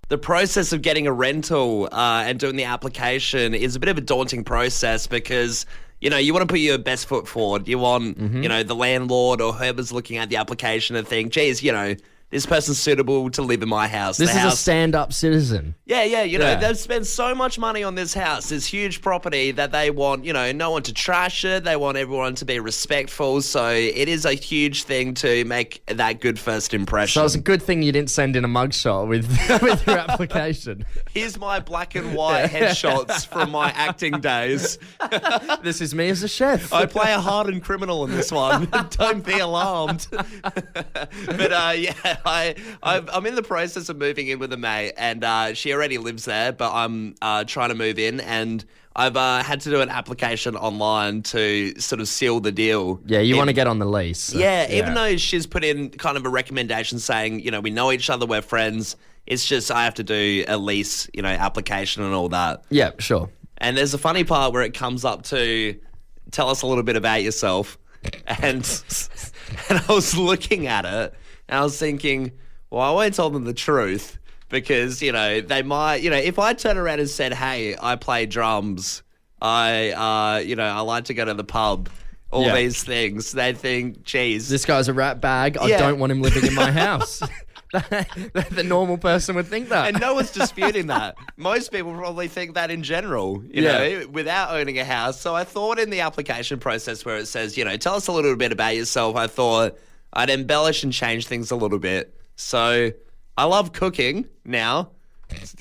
The process of getting a rental and doing the application is a bit of a daunting process because, you know, you want to put your best foot forward. You want, you know, the landlord or whoever's looking at the application to think, geez, you know, this person's suitable to live in my house. This is a stand-up citizen. Yeah, you know, they've spent so much money on this house, this huge property, that they want, you know, no one to trash it. They want everyone to be respectful. So it is a huge thing to make that good first impression. So it's a good thing you didn't send in a mugshot with your application. Here's my black and white headshots from my acting days. This is me as a chef. I play a hardened criminal in this one. Don't be alarmed. But yeah, I'm in the process of moving in with a mate, and she already lives there, but I'm trying to move in, and I've had to do an application online to sort of seal the deal. Yeah, you want to get on the lease. So, even though she's put in kind of a recommendation saying, you know, we know each other, we're friends, it's just I have to do a lease, you know, application and all that. Yeah, sure. And there's a funny part where it comes up to tell us a little bit about yourself, and I was looking at it, and I was thinking, well, I won't tell them the truth because, you know, they might, you know, if I turn around and said, hey, I play drums, you know, I like to go to the pub, all these things, they think, geez. This guy's a rat bag. I don't want him living in my house. The normal person would think that. And no one's disputing that. Most people probably think that in general, you know, without owning a house. So I thought in the application process where it says, you know, tell us a little bit about yourself, I thought I'd embellish and change things a little bit. So I love cooking now.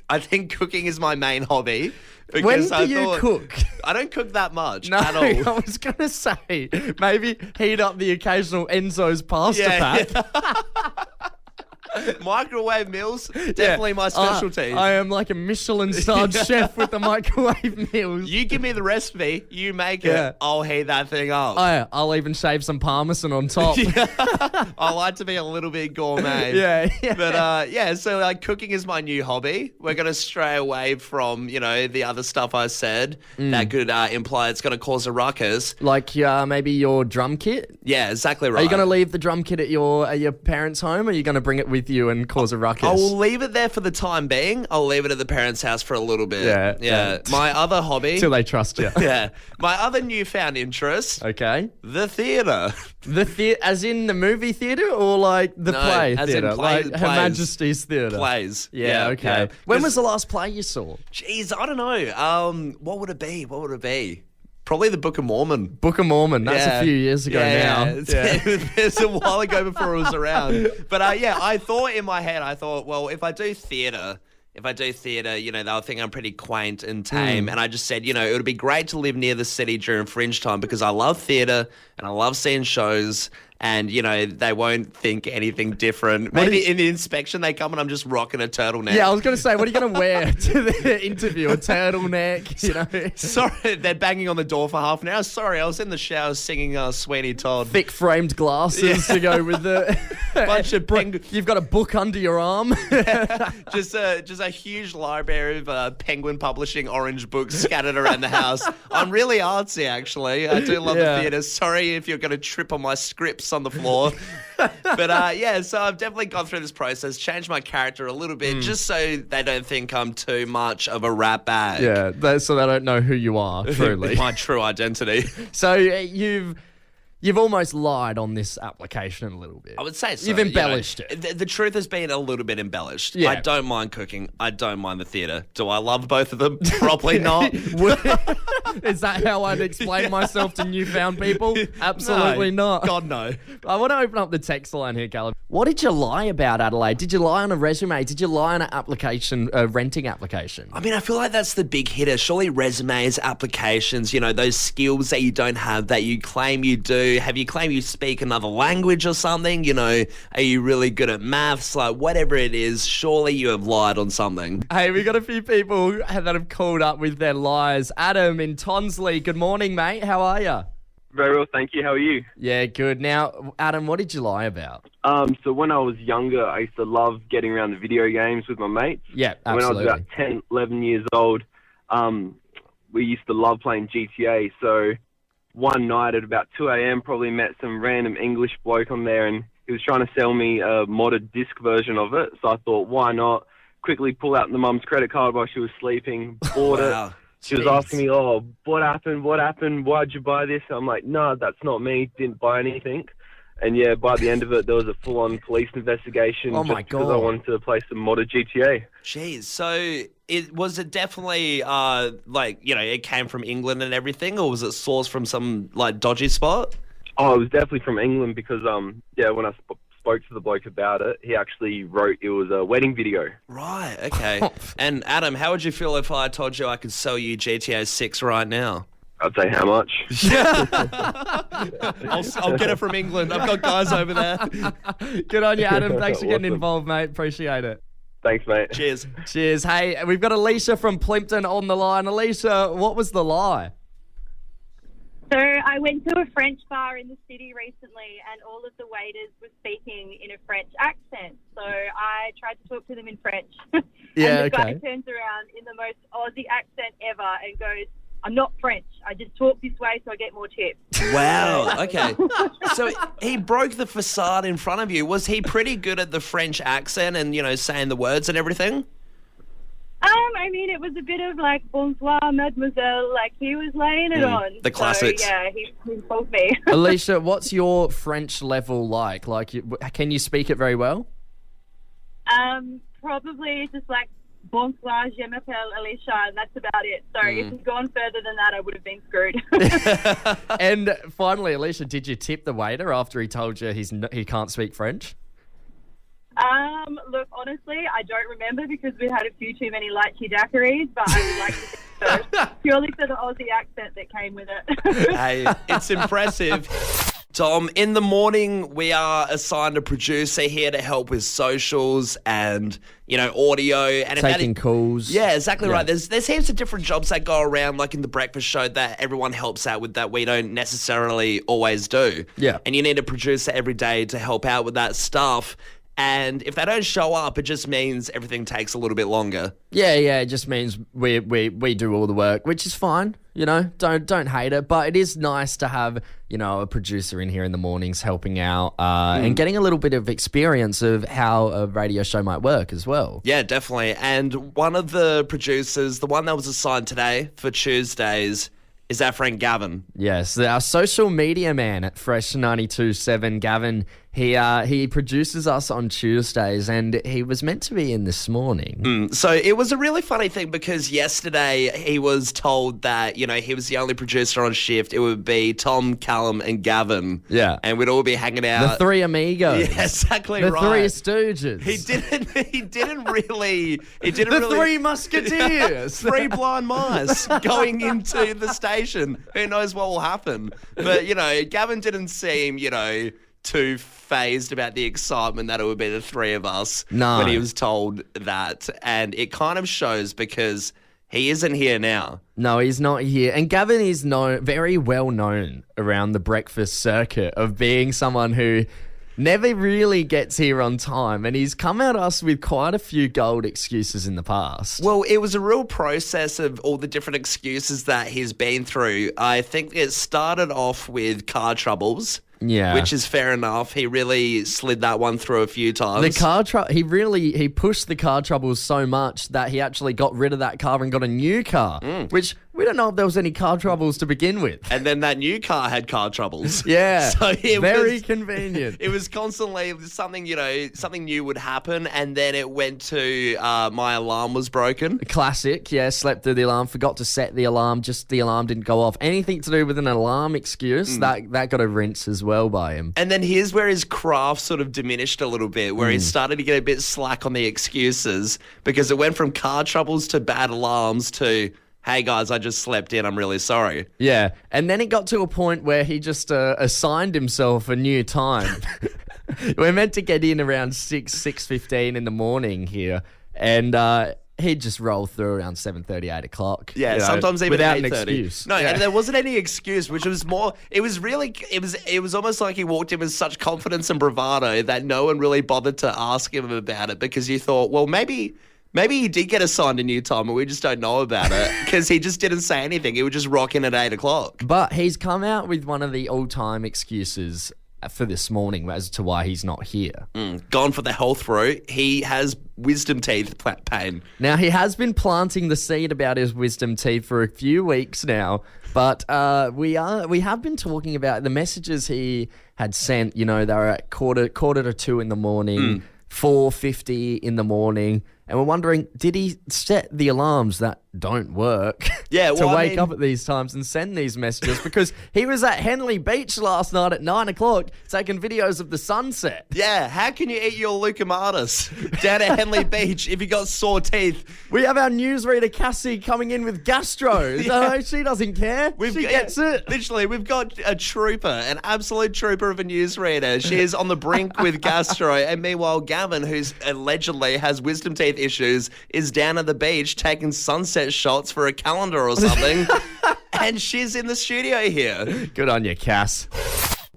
I think cooking is my main hobby. When do you cook? I don't cook that much at all. I was going to say, maybe heat up the occasional Enzo's pasta pack. Yeah. Microwave meals, definitely my specialty. I am like a Michelin-starred chef with the microwave meals. You give me the recipe, you make it, I'll heat that thing up. Oh, yeah. I'll even shave some parmesan on top. I like to be a little bit gourmet. Yeah. But so like cooking is my new hobby. We're going to stray away from, you know, the other stuff I said that could imply it's going to cause a ruckus. Like maybe your drum kit? Yeah, exactly right. Are you going to leave the drum kit at your parents' home, or are you going to bring it with you and cause a ruckus? I will leave it there for the time being. I'll leave it at the parents' house for a little bit. Yeah. My other hobby. Till they trust you. Yeah. My other newfound interest. Okay. The theatre. The theatre, as in the movie theatre, or like the play as theatre? In plays, like Her Majesty's Theatre. Plays. Yeah, okay. Yeah. When was the last play you saw? Jeez, I don't know. What would it be? Probably the Book of Mormon. Book of Mormon. That's a few years ago now. Yeah. It's a while ago before it was around. But I thought in my head, well, if I do theatre, you know, they'll think I'm pretty quaint and tame. And I just said, you know, it would be great to live near the city during Fringe time because I love theatre and I love seeing shows. And, you know, they won't think anything different. Maybe in the inspection they come and I'm just rocking a turtleneck. Yeah, I was going to say, what are you going to wear to the interview? A turtleneck, you know? Sorry, they're banging on the door for half an hour. Sorry, I was in the shower singing Sweeney Todd. Thick framed glasses to go with the... Bunch of You've got a book under your arm. Just a huge library of Penguin Publishing orange books scattered around the house. I'm really artsy, actually. I do love the theatre. Sorry if you're going to trip on my scripts on the floor. But so I've definitely gone through this process, changed my character a little bit just so they don't think I'm too much of a rat bag. Yeah, so they don't know who you are, truly. My true identity. So You've almost lied on this application a little bit. I would say so. You've embellished it. The truth has been a little bit embellished. Yeah. I don't mind cooking. I don't mind the theatre. Do I love both of them? Probably not. Is that how I'd explain myself to newfound people? Absolutely not. God, no. I want to open up the text line here, Callum. What did you lie about, Adelaide? Did you lie on a resume? Did you lie on an application, a renting application? I mean, I feel like that's the big hitter. Surely resumes, applications, you know, those skills that you don't have that you claim you do. Have you claimed you speak another language or something? You know, are you really good at maths? Like, whatever it is, surely you have lied on something. Hey, we got a few people that have called up with their lies. Adam in Tonsley, good morning, mate. How are you? Very well, thank you. How are you? Yeah, good. Now, Adam, what did you lie about? So when I was younger, I used to love getting around the video games with my mates. Yeah, absolutely. When I was about 10, 11 years old, we used to love playing GTA. So one night at about 2 a.m, probably met some random English bloke on there, and he was trying to sell me a modded disc version of it. So I thought, why not quickly pull out the mum's credit card while she was sleeping, bought Wow. it. She was Jeez. asking me, oh, what happened? Why'd you buy this? I'm like, no, that's not me. Didn't buy anything. And yeah, by the end of it, there was a full-on police investigation Oh, my because I God. wanted to play some modded GTA. Jeez. So was it definitely it came from England and everything, or was it sourced from some like dodgy spot? Oh, it was definitely from England because, when I spoke to the bloke about it, he actually wrote it was a wedding video. Right. Okay. And Adam, how would you feel if I told you I could sell you GTA 6 right now? I'd say how much? I'll get it from England. I've got guys over there. Good on you, Adam. Thanks for getting Awesome. involved, mate. Appreciate it. Thanks, mate. Cheers. Cheers. Hey, we've got Alicia from Plimpton on the line. Alicia, what was the lie? So I went to a French bar in the city recently and all of the waiters were speaking in a French accent. So I tried to talk to them in French. Yeah, and the guy okay. turns around in the most Aussie accent ever and goes, I'm not French. I just talk this way so I get more tips. Wow. Okay. So he broke the facade in front of you. Was he pretty good at the French accent and, saying the words and everything? I mean, it was a bit of like, bonsoir, mademoiselle, like he was laying it on. the classics. So, yeah, he told me. Alicia, what's your French level like? Can you speak it very well? Probably just like, bonsoir, je m'appelle Alicia, and that's about it. So if he'd gone further than that, I would have been screwed. And finally, Alicia, did you tip the waiter after he told you he can't speak French? Look, honestly, I don't remember because we had a few too many lychee daiquiris, but I would like to think so. Purely for the Aussie accent that came with it. Hey, it's impressive. Tom, in the morning, we are assigned a producer here to help with socials and, audio. And Taking calls. Yeah, exactly Yeah. right. There's heaps of different jobs that go around, like in the breakfast show, that everyone helps out with that we don't necessarily always do. Yeah. And you need a producer every day to help out with that stuff. And if they don't show up, it just means everything takes a little bit longer. Yeah, it just means we do all the work, which is fine. Don't hate it, but it is nice to have a producer in here in the mornings helping out and getting a little bit of experience of how a radio show might work as well. Yeah, definitely. And one of the producers, the one that was assigned today for Tuesdays, is our friend Gavin. Yes, our social media man at Fresh 92.7, Gavin. He produces us on Tuesdays, and he was meant to be in this morning. So it was a really funny thing because yesterday he was told that, he was the only producer on shift. It would be Tom, Callum and Gavin. Yeah. And we'd all be hanging The out. three amigos. Yeah, exactly The right. three Stooges. He didn't really The three Musketeers. Three blind mice going into the station. Who knows what will happen? But, Gavin didn't seem, too phased about the excitement that it would be the three of us No. when he was told that. And it kind of shows because he isn't here now. No, he's not here. And Gavin is very well known around the breakfast circuit of being someone who never really gets here on time. And he's come at us with quite a few gold excuses in the past. Well, it was a real process of all the different excuses that he's been through. I think it started off with car troubles. Yeah. Which is fair enough. He really slid that one through a few times. The car he pushed the car troubles so much that he actually got rid of that car and got a new car, which we don't know if there was any car troubles to begin with. And then that new car had car troubles. Yeah. So it very was convenient. It was constantly something new would happen, and then it went to my alarm was broken. Classic, yeah, slept through the alarm, forgot to set the alarm, just the alarm didn't go off. Anything to do with an alarm excuse, that got a rinse as well by him. And then here's where his craft sort of diminished a little bit, where he started to get a bit slack on the excuses because it went from car troubles to bad alarms to, hey guys, I just slept in, I'm really sorry. Yeah, and then it got to a point where he just assigned himself a new time. We're meant to get in around 6:15 in the morning here, and he'd just roll through around 7:30, 8 o'clock. Yeah, sometimes even without an 8:30. excuse. No, Yeah. and there wasn't any excuse, which was more. It was almost like he walked in with such confidence and bravado that no one really bothered to ask him about it because you thought, well, maybe he did get assigned a new time and we just don't know about it because he just didn't say anything. He would just rock in at 8 o'clock. But he's come out with one of the all-time excuses for this morning as to why he's not here. Gone for the health route. He has wisdom teeth pain. Now, he has been planting the seed about his wisdom teeth for a few weeks now, but we have been talking about the messages he had sent. You know, they were at quarter to 2 in the morning, 4:50 in the morning, and we're wondering, did he set the alarms that don't work Yeah, to well, wake up at these times and send these messages? Because he was at Henley Beach last night at 9 o'clock taking videos of the sunset. Yeah, how can you eat your leucomatus down at Henley Beach if you got sore teeth? We have our newsreader Cassie coming in with gastro. So she doesn't care. She gets it. Literally, we've got a trooper, an absolute trooper of a newsreader. She is on the brink with gastro, and meanwhile, Gavin, who's allegedly has wisdom teeth issues, is down at the beach taking sunset shots for a calendar or something, and she's in the studio here. Good on you, Cass.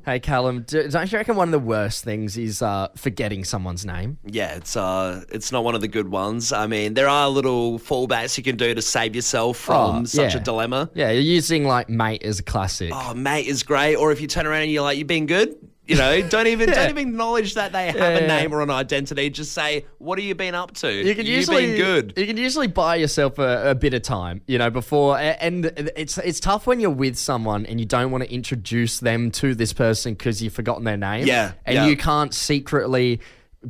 Hey, Callum, don't you reckon one of the worst things is forgetting someone's name? Yeah, it's not one of the good ones. I mean, there are little fallbacks you can do to save yourself from such a dilemma. Yeah, you're using like mate as a classic. Oh, mate is great. Or if you turn around and you're like, "You been good?" You know, don't even acknowledge that they have a name or an identity. Just say, "What have you been up to? You can usually been good." You can usually buy yourself a bit of time, you know, before. And it's tough when you're with someone and you don't want to introduce them to this person because you've forgotten their name. Yeah, and you can't secretly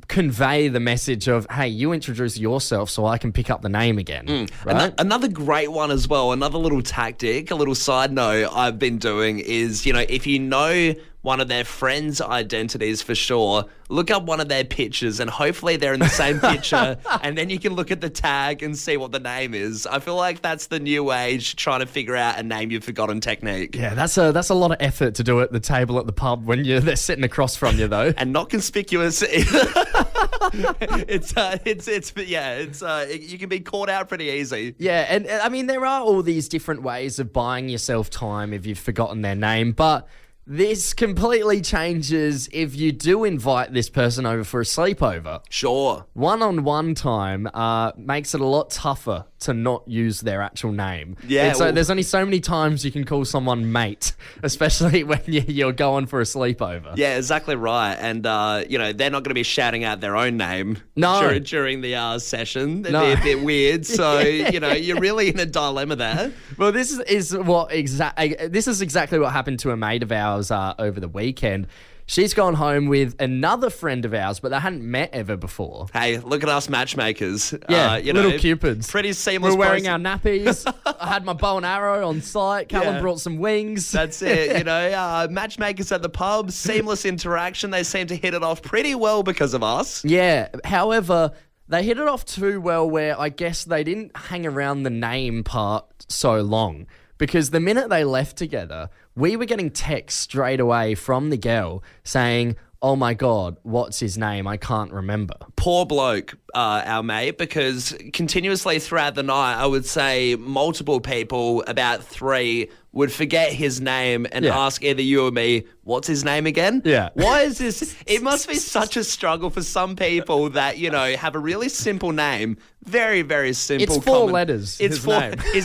convey the message of, hey, you introduce yourself so I can pick up the name again. Right? Another great one as well, another little tactic, a little side note I've been doing is, you know, if you know one of their friends' identities for sure, look up one of their pictures and hopefully they're in the same picture, and then you can look at the tag and see what the name is. I feel like that's the new age trying to figure out a name you've forgotten technique. Yeah, that's a lot of effort to do at the table at the pub when they're sitting across from you though. And not conspicuous. You can be caught out pretty easy. Yeah, and I mean, there are all these different ways of buying yourself time if you've forgotten their name, but this completely changes if you do invite this person over for a sleepover. Sure. One-on-one time makes it a lot tougher to not use their actual name. Yeah. So there's only so many times you can call someone mate, especially when you're going for a sleepover. Yeah, exactly right. And, you know, they're not going to be shouting out their own name during the session. It'd be a bit weird. So, you know, you're really in a dilemma there. Well, this is exactly what happened to a mate of ours over the weekend. She's gone home with another friend of ours, but they hadn't met ever before. Hey, look at us matchmakers. Yeah, you little know, cupids. Pretty seamless. We're wearing our nappies. I had my bow and arrow on site. Callum brought some wings. That's it. You know, matchmakers at the pub, seamless interaction. They seem to hit it off pretty well because of us. Yeah. However, they hit it off too well where I guess they didn't hang around the name part so long. Because the minute they left together, we were getting texts straight away from the girl saying, "Oh my God, what's his name? I can't remember." Poor bloke, our mate, because continuously throughout the night, I would say multiple people, about 3, would forget his name and ask either you or me, "What's his name again?" Yeah. Why is this? It must be such a struggle for some people that, you know, have a really simple name. Very, very simple. It's 4 letters. His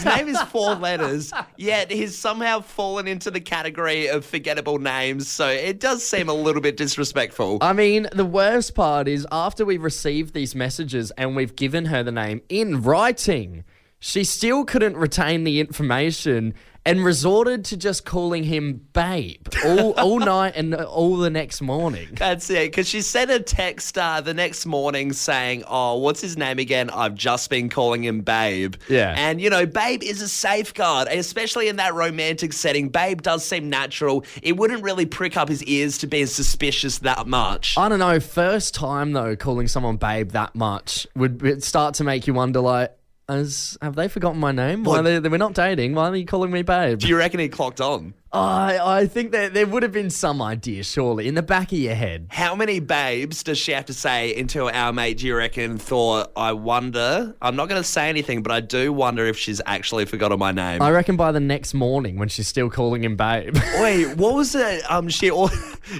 name is 4 letters, yet he's somehow fallen into the category of forgettable names. So it does seem a little bit disrespectful. I mean, the worst part is after we've received these messages and we've given her the name in writing, she still couldn't retain the information and resorted to just calling him babe all night and all the next morning. That's it, because she sent a text the next morning saying, "Oh, what's his name again? I've just been calling him babe." Yeah. And, you know, babe is a safeguard, especially in that romantic setting. Babe does seem natural. It wouldn't really prick up his ears to being suspicious that much. I don't know, first time though, calling someone babe that much would start to make you wonder, like, have they forgotten my name? Why we're not dating? Why are you calling me babe? Do you reckon he clocked on? I think that there would have been some idea, surely, in the back of your head. How many babes does she have to say until our mate, do you reckon, thought, I wonder, I'm not going to say anything, but I do wonder if she's actually forgotten my name? I reckon by the next morning when she's still calling him babe. Wait, what was it?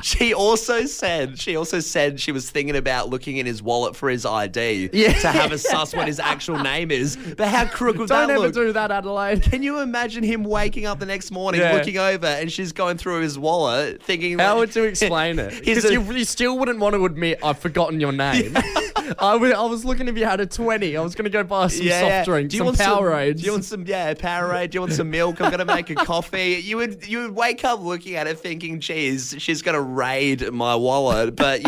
She also said she was thinking about looking in his wallet for his ID to have a suss what his actual name is. But how crook would that look? Don't ever do that, Adelaide. Can you imagine him waking up the next morning, looking over, it, and she's going through his wallet thinking... How like, would you explain it? He's Because a- you still wouldn't want to admit I've forgotten your name. I was looking if you had a 20. I was going to go buy some soft drinks, Do you some want Powerades. Do you want some Powerade? Do you want some milk? I'm gonna make a coffee. You would wake up looking at it thinking, geez, she's gonna raid my wallet. But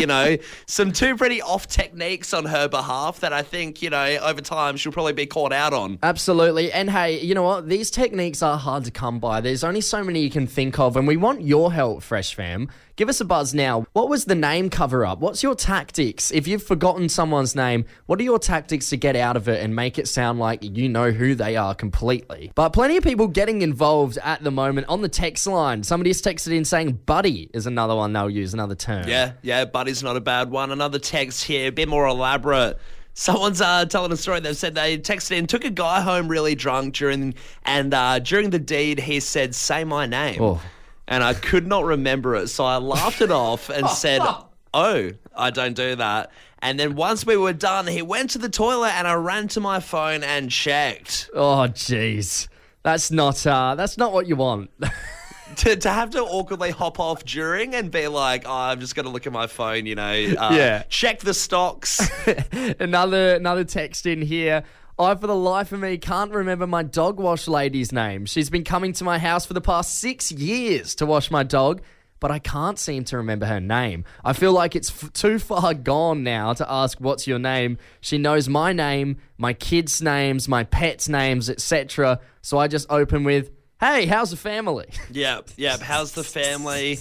some two pretty off techniques on her behalf that I think over time she'll probably be caught out on. Absolutely. And hey, you know what? These techniques are hard to come by. There's only so many you can think of, and we want your help, Fresh Fam. Give us a buzz now. What was the name cover-up? What's your tactics? If you've forgotten someone's name, what are your tactics to get out of it and make it sound like you know who they are completely? But plenty of people getting involved at the moment on the text line. Somebody's texted in saying buddy is another one they'll use, another term. Yeah, buddy's not a bad one. Another text here, a bit more elaborate. Someone's telling a story. They've said they texted in, took a guy home really drunk during the deed. He said, "Say my name." Oh. And I could not remember it, so I laughed it off and said, "Oh, I don't do that." And then once we were done, he went to the toilet and I ran to my phone and checked. Oh, jeez. That's not what you want. To have to awkwardly hop off during and be like, "Oh, I'm just going to look at my phone, check the stocks." Another text in here. I, for the life of me, can't remember my dog wash lady's name. She's been coming to my house for the past 6 years to wash my dog, but I can't seem to remember her name. I feel like it's too far gone now to ask what's your name. She knows my name, my kids' names, my pets' names, etc. So I just open with, "Hey, how's the family?" Yep. How's the family?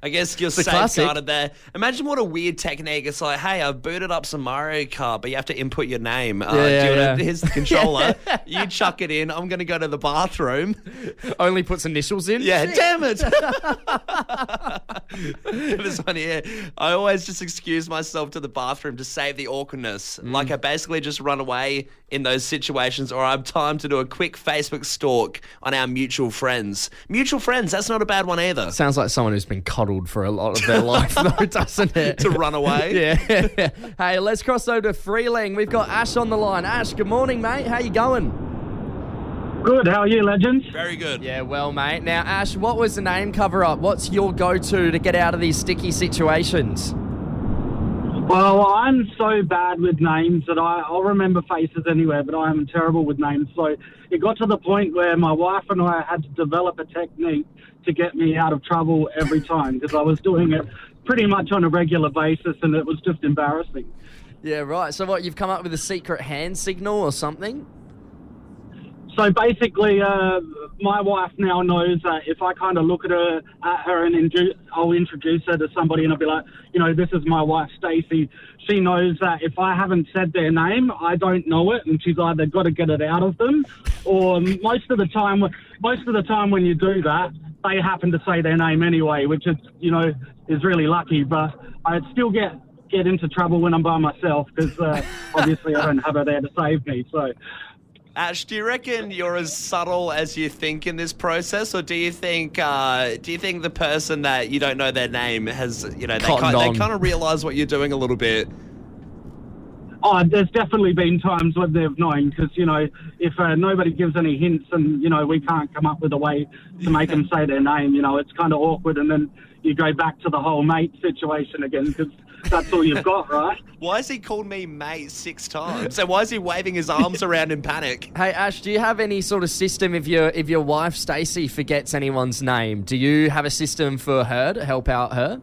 I guess you're a classic. safeguarded there. Imagine what a weird technique. It's like, "Hey, I've booted up some Mario Kart, but you have to input your name. Here's the controller. You chuck it in. I'm going to go to the bathroom." Only puts initials in? Yeah, Shit. damn it. This one here. I always just excuse myself to the bathroom to save the awkwardness. Like I basically just run away in those situations, or I have time to do a quick Facebook stalk on our mutual friends. Mutual friends, that's not a bad one either. Sounds like someone who's been coddled for a lot of their life, though, doesn't it? To run away. Yeah. Hey, let's cross over to Freeling. We've got Ash on the line. Ash, good morning, mate. How you going? Good, how are you, legends? Very good. Yeah, well, mate. Now, Ash, what was the name cover-up? What's your go-to to get out of these sticky situations? Well, I'm so bad with names that I'll remember faces anywhere, but I'm terrible with names. So it got to the point where my wife and I had to develop a technique to get me out of trouble every time, because I was doing it pretty much on a regular basis and it was just embarrassing. Yeah, right. So what, you've come up with a secret hand signal or something? So basically, my wife now knows that if I kind of look at her and I'll introduce her to somebody and I'll be like, this is my wife, Stacey. She knows that if I haven't said their name, I don't know it, and she's either got to get it out of them, or most of the time when you do that, they happen to say their name anyway, which is, is really lucky. But I still get into trouble when I'm by myself because obviously I don't have her there to save me. So. Ash, do you reckon you're as subtle as you think in this process, or do you think the person that you don't know their name has, they kind of realise what you're doing a little bit? Oh, there's definitely been times when they've known, because, if nobody gives any hints and, we can't come up with a way to make them say their name, it's kind of awkward, and then you go back to the whole mate situation again, because that's all you've got, right? Why has he called me mate 6 times? And why is he waving his arms around in panic? Hey, Ash, do you have any sort of system if your wife, Stacey, forgets anyone's name? Do you have a system for her to help out her?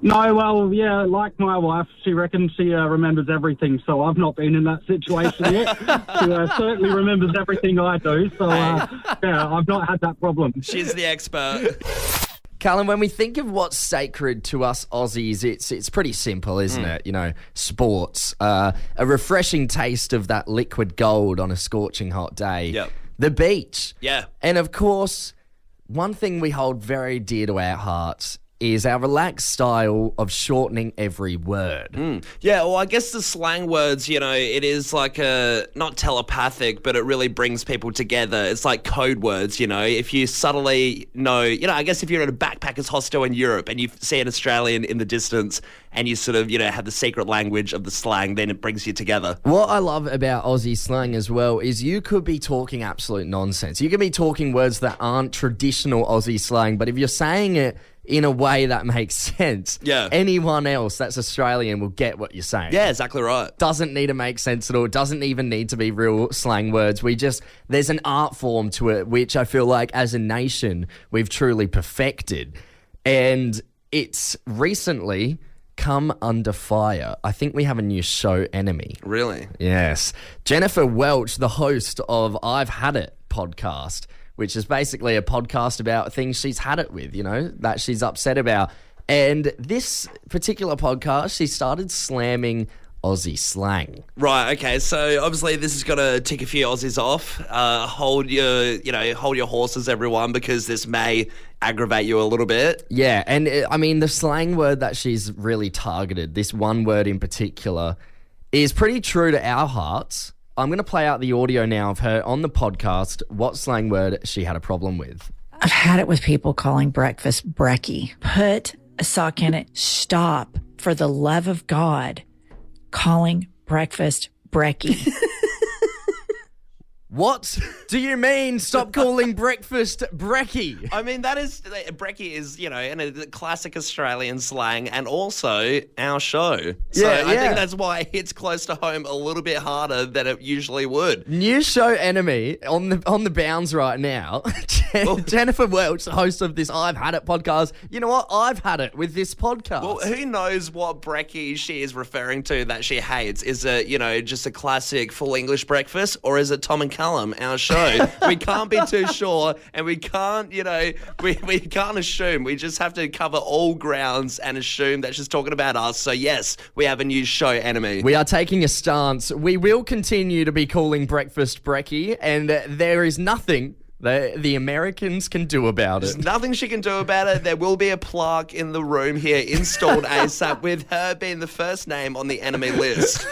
No, well, yeah, like my wife, she reckons she remembers everything, so I've not been in that situation yet. She certainly remembers everything I do, so I've not had that problem. She's the expert. Callum, when we think of what's sacred to us Aussies, it's pretty simple, isn't it? Sports, a refreshing taste of that liquid gold on a scorching hot day. Yep. The beach. Yeah. And of course, one thing we hold very dear to our hearts is our relaxed style of shortening every word. Yeah, well, I guess the slang words, it is like not telepathic, but it really brings people together. It's like code words, if you subtly know, I guess if you're at a backpackers hostel in Europe and you see an Australian in the distance and you sort of, have the secret language of the slang, then it brings you together. What I love about Aussie slang as well is you could be talking absolute nonsense. You could be talking words that aren't traditional Aussie slang, but if you're saying it in a way that makes sense, anyone else that's Australian will get what you're saying. Yeah, exactly right. Doesn't need to make sense at all. Doesn't even need to be real slang words. There's an art form to it, which I feel like as a nation, we've truly perfected. And it's recently come under fire. I think we have a new show enemy. Really? Yes. Jennifer Welch, the host of I've Had It podcast, which is basically a podcast about things she's had it with, that she's upset about. And this particular podcast, she started slamming Aussie slang. Right, okay. So obviously this is going to tick a few Aussies off. Hold your horses, everyone, because this may aggravate you a little bit. Yeah, and the slang word that she's really targeted, this one word in particular, is pretty true to our hearts. I'm going to play out the audio now of her on the podcast, what slang word she had a problem with. I've had it with people calling breakfast brekkie. Put a sock in it. Stop, for the love of God, calling breakfast brekkie. What do you mean stop calling breakfast brekkie? I mean, brekkie is, in a classic Australian slang and also our show. So I think that's why it hits close to home a little bit harder than it usually would. New show enemy on the bounds right now. Jennifer Welch, the host of this I've Had It podcast. You know what? I've had it with this podcast. Well, who knows what brekkie she is referring to that she hates? Is it, just a classic full English breakfast, or is it Tom Callum, our show? We can't be too sure, and we can't, we can't assume. We just have to cover all grounds and assume that she's talking about us. So yes, we have a new show enemy. We are taking a stance. We will continue to be calling breakfast brekkie, and there is nothing the Americans can do about it. There's nothing she can do about it. There will be a plaque in the room here installed ASAP with her being the first name on the enemy list.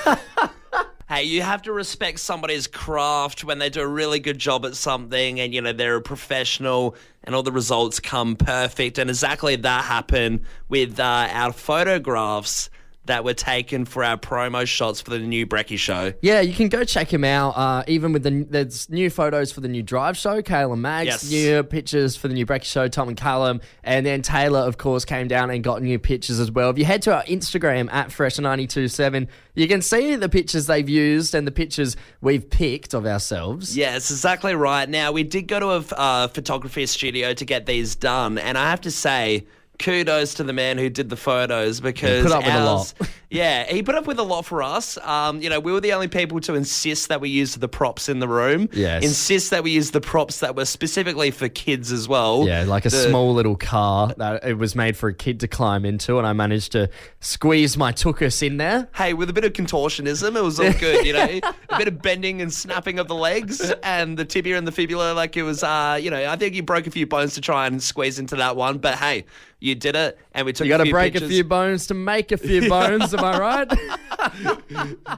Hey, you have to respect somebody's craft when they do a really good job at something and, they're a professional and all the results come perfect. And exactly that happened with our photographs that were taken for our promo shots for the new Brekkie show. Yeah, you can go check him out. Even with there's new photos for the new Drive show, Kayla Max, yes. New pictures for the new Brekkie show, Tom Callum, and then Taylor, of course, came down and got new pictures as well. If you head to our Instagram at Fresh927, you can see the pictures they've used and the pictures we've picked of ourselves. Yes, exactly right. Now, we did go to a photography studio to get these done, and I have to say, kudos to the man who did the photos because he put up with a lot. Yeah, he put up with a lot for us. We were the only people to insist that we used the props in the room. Yes. Insist that we used the props that were specifically for kids as well. Yeah, like a small little car that it was made for a kid to climb into, and I managed to squeeze my tuchus in there. Hey, with a bit of contortionism, it was all good, a bit of bending and snapping of the legs and the tibia and the fibula. Like it was, I think you broke a few bones to try and squeeze into that one, but hey, you did it, and we took. You got to break pictures. A few bones to make a few bones. Am I right?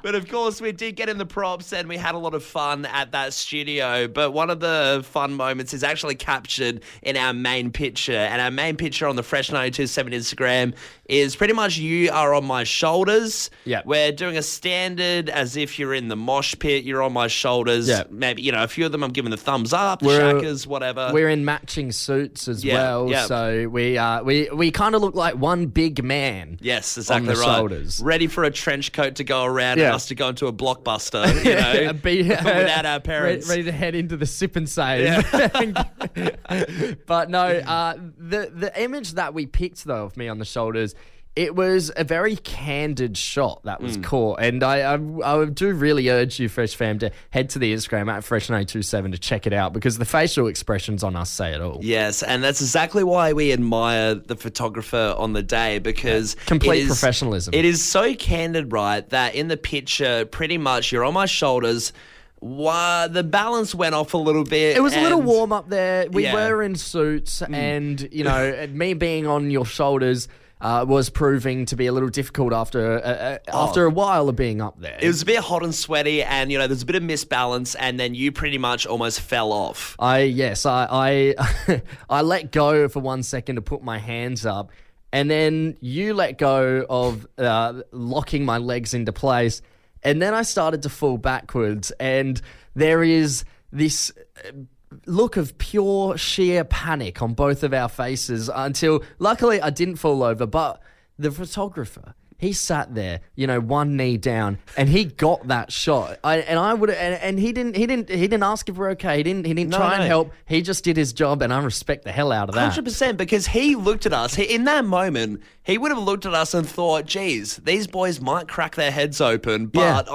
But of course, we did get in the props, and we had a lot of fun at that studio. But one of the fun moments is actually captured in our main picture, and our main picture on the Fresh 927 Instagram is pretty much you are on my shoulders. Yeah, we're doing a standard as if you're in the mosh pit. You're on my shoulders. Yeah, maybe a few of them I'm giving the thumbs up, the shackers, whatever. We're in matching suits as well, so we kind of look like one big man. Yes, exactly on the right. Shoulders. Ready for a trench coat to go around and us to go into a blockbuster, without our parents. Ready to head into the sip and save. Yeah. But no, the image that we picked, though, of me on the shoulders, it was a very candid shot that was caught. And I do really urge you, Fresh Fam, to head to the Instagram at Fresh927 to check it out because the facial expressions on us say it all. Yes, and that's exactly why we admire the photographer on the day because complete professionalism. It is so candid, right, that in the picture, pretty much you're on my shoulders. the balance went off a little bit. It was a little and- warm up there. We Yeah. were in suits, and me being on your shoulders was proving to be a little difficult after a while of being up there. It was a bit hot and sweaty, and there's a bit of misbalance, and then you pretty much almost fell off. I I let go for 1 second to put my hands up, and then you let go of locking my legs into place, and then I started to fall backwards, and there is this look of pure sheer panic on both of our faces until luckily I didn't fall over, but the photographer, he sat there, one knee down, and he got that shot. And he didn't ask if we're okay. He didn't try and help. He just did his job, and I respect the hell out of that. 100%, because he looked at us. In that moment, he would have looked at us and thought, geez, these boys might crack their heads open, but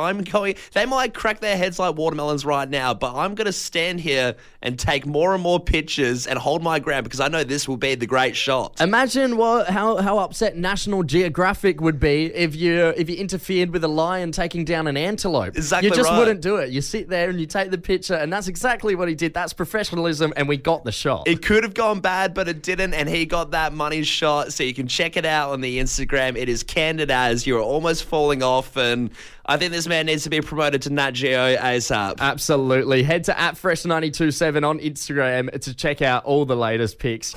they might crack their heads like watermelons right now, but I'm going to stand here and take more and more pictures and hold my ground because I know this will be the great shot. Imagine how upset National Geographic would be if you interfered with a lion taking down an antelope. Exactly You just right. wouldn't do it. You sit there and you take the picture, and that's exactly what he did. That's professionalism, and we got the shot. It could have gone bad, but it didn't, and he got that money shot, so you can check it out on the Instagram. It is candid as you're almost falling off, and I think this man needs to be promoted to Nat Geo ASAP. Absolutely. Head to @Fresh927 on Instagram to check out all the latest pics.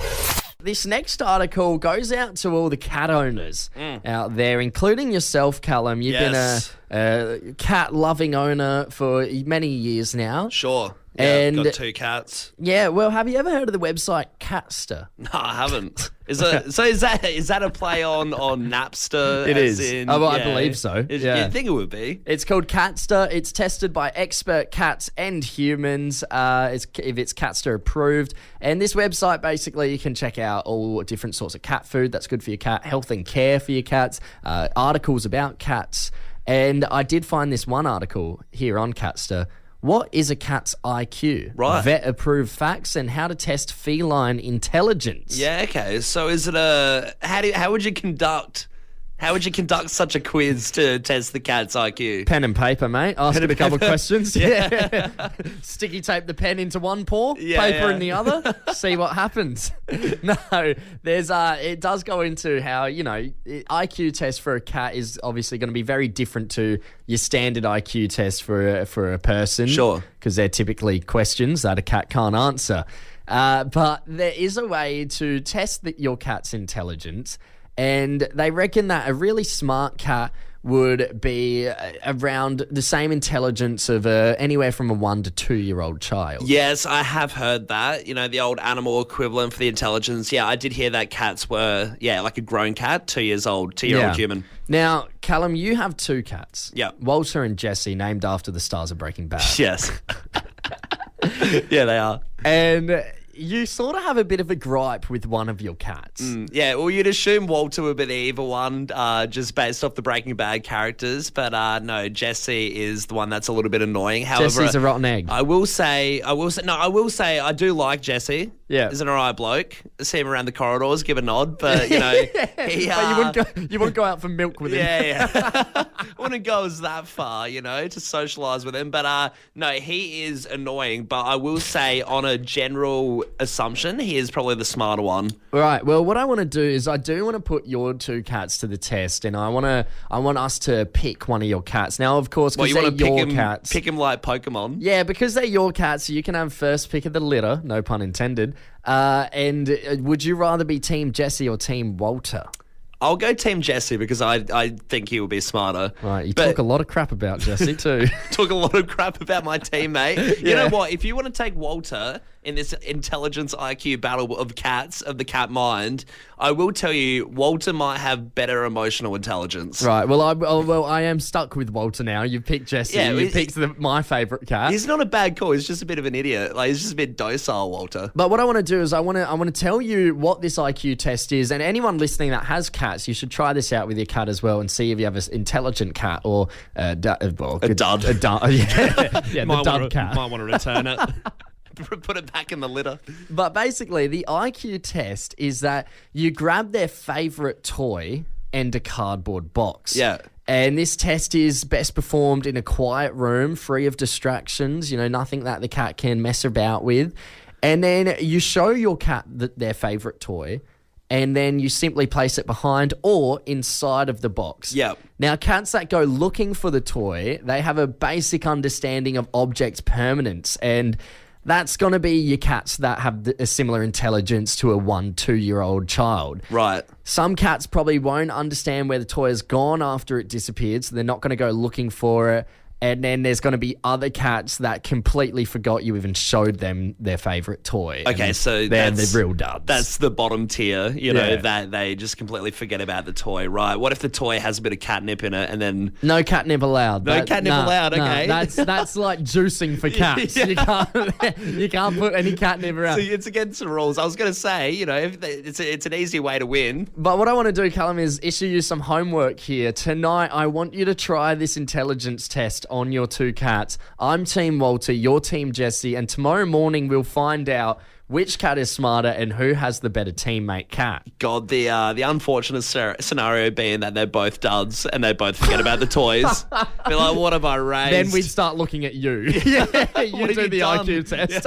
This next article goes out to all the cat owners out there, including yourself, Callum. You've Yes. been a cat-loving owner for many years now. Sure. Yeah, And- I've got 2 cats. Yeah, well, have you ever heard of the website Catster? No, I haven't. Is that a play on Napster? It as is. in- Oh, well, I believe so. Yeah. You'd think it would be. It's called Catster. It's tested by expert cats and humans. If it's Catster approved. And this website, basically, you can check out all different sorts of cat food that's good for your cat, health and care for your cats, articles about cats. And I did find this one article here on Catster. What is a cat's IQ? Right. Vet-approved facts and how to test feline intelligence. Yeah, okay. So is it how would you conduct such a quiz to test the cat's IQ? Pen and paper, mate. Ask it a couple of questions. Yeah. Sticky tape the pen into one paw, paper in the other. See what happens. No, there's it does go into how, IQ test for a cat is obviously going to be very different to your standard IQ test for a person. Sure. Because they're typically questions that a cat can't answer. But there is a way to test your cat's intelligence. And they reckon that a really smart cat would be around the same intelligence of anywhere from a 1 to 2 year old child. Yes, I have heard that. The old animal equivalent for the intelligence. Yeah, I did hear that cats were, like a grown cat, 2 years old, 2-year-old human. Now, Callum, you have 2 cats. Yeah. Walter and Jesse, named after the stars of Breaking Bad. Yes. Yeah, they are. And you sort of have a bit of a gripe with one of your cats. Yeah, well, you'd assume Walter would be the evil one, just based off the Breaking Bad characters. But no, Jesse is the one that's a little bit annoying. However, Jesse's a rotten egg. I will say, I do like Jesse. Yeah. He's an alright bloke. I see him around the corridors, give a nod, but he, But you wouldn't go out for milk with him. yeah. I wouldn't go as that far, to socialise with him. But no, he is annoying. But I will say, on a general assumption, he is probably the smarter one. Right. Well, what I want to do is I do want to put your 2 cats to the test, and I want us to pick one of your cats. Now, of course, because they're your cats. Pick him like Pokemon. Yeah, because they're your cats, you can have first pick of the litter, no pun intended. And would you rather be Team Jesse or Team Walter? I'll go Team Jesse because I think he will be smarter. Right, you talk a lot of crap about Jesse too. Talk a lot of crap about my teammate. You know what? If you want to take Walter in this intelligence IQ battle of cats, of the cat mind, I will tell you, Walter might have better emotional intelligence. Right, well, I am stuck with Walter now. You've picked Jesse. Yeah, you picked my favourite cat. He's not a bad call. He's just a bit of an idiot. Like, he's just a bit docile, Walter. But what I want to do is I want to tell you what this IQ test is, and anyone listening that has cats, you should try this out with your cat as well and see if you have an intelligent cat or a dud. A dud. Yeah, the dud cat. Might want to return it. Put it back in the litter. But basically, the IQ test is that you grab their favourite toy and a cardboard box. Yeah. And this test is best performed in a quiet room, free of distractions, nothing that the cat can mess about with. And then you show your cat their favourite toy, and then you simply place it behind or inside of the box. Yep. Now, cats that go looking for the toy, they have a basic understanding of objects' permanence, and that's going to be your cats that have a similar intelligence to a 1-2-year-old child. Right. Some cats probably won't understand where the toy has gone after it disappeared, so they're not going to go looking for it. And then there's going to be other cats that completely forgot you even showed them their favourite toy. Okay, And so they're that's the real duds. That's the bottom tier, Yeah. that they just completely forget about the toy, right? What if the toy has a bit of catnip in it and then... No catnip allowed. No catnip allowed, okay. That's like juicing for cats. Yeah. You can't put any catnip around. So it's against the rules. I was going to say, if it's an easy way to win. But what I want to do, Callum, is issue you some homework here. Tonight, I want you to try this intelligence test on your two cats. I'm Team Walter, you're Team Jesse, and tomorrow morning we'll find out which cat is smarter and who has the better teammate cat. God, the unfortunate scenario being that they're both duds and they both forget about the toys. Be like, what have I raised? Then we'd start looking at you. You What have do you the done? IQ test.